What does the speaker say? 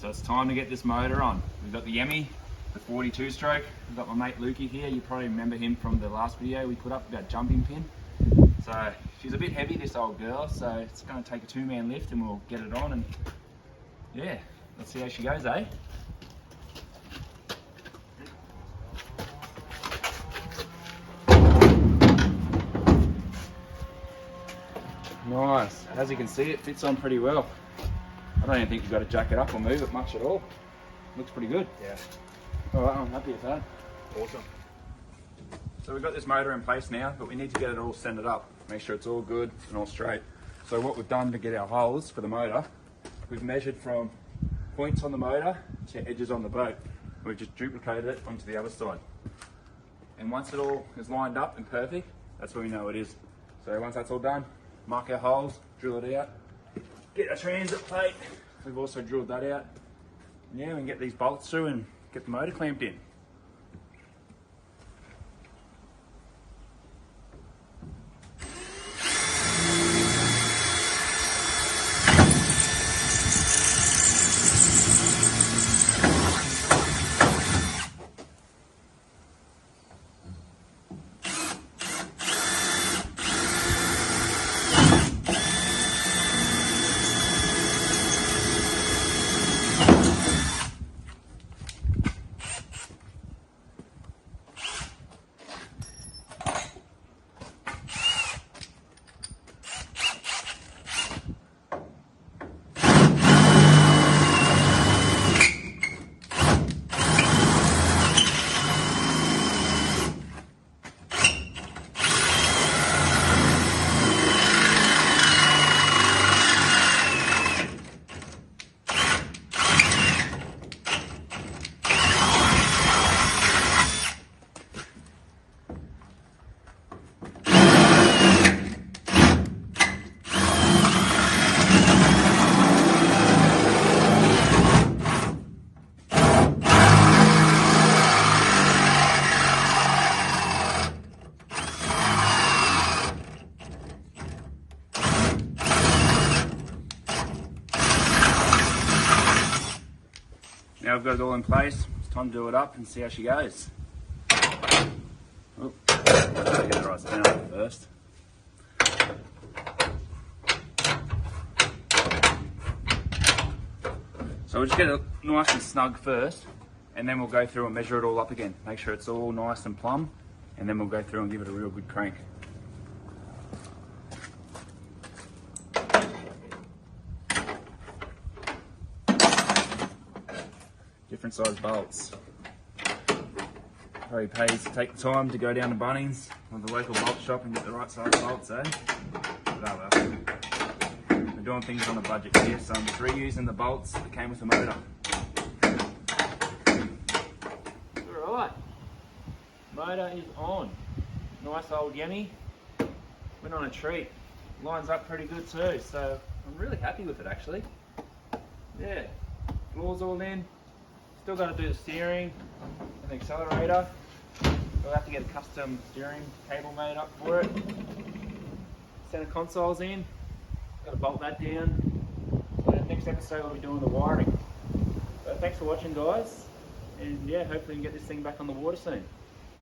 So it's time to get this motor on. We've got the Yemi, the 42 stroke. We've got my mate Lukey here. You probably remember him from the last video we put up about jumping pin. So she's a bit heavy, this old girl, so it's going to take a two-man lift and we'll get it on, and yeah, let's see how she goes, eh? Nice. As you can see, it fits on pretty well. I don't even think you've got to jack it up or move it much at all. Looks pretty good. Yeah. Alright, I'm happy with that. Awesome. So we've got this motor in place now, but we need to get it all centered up. Make sure it's all good and all straight. So what we've done to get our holes for the motor, we've measured from points on the motor to edges on the boat. We've just duplicated it onto the other side. And once it all is lined up and perfect, that's when we know it is. So once that's all done, mark our holes, drill it out, get our transit plate. We've also drilled that out. And yeah, we can get these bolts through and get the motor clamped in. Now we've got it all in place, it's time to do it up and see how she goes. Oh, get the right stand up first. So we'll just get it nice and snug first, and then we'll go through and measure it all up again. Make sure it's all nice and plumb, and then we'll go through and give it a real good crank. Different size bolts. Probably pays to take the time to go down to Bunnings or the local bolt shop and get the right size bolts, eh? But oh well. We're doing things on a budget here, so I'm just reusing the bolts that came with the motor. Alright, motor is on. Nice old Yemi. Went on a treat. Lines up pretty good too, so I'm really happy with it actually. Yeah, floor's all in. Still got to do the steering and the accelerator. We'll have to get a custom steering cable made up for it. Center console's in. Got to bolt that down. So the next episode we'll be doing the wiring. So thanks for watching, guys. And yeah, hopefully we can get this thing back on the water soon.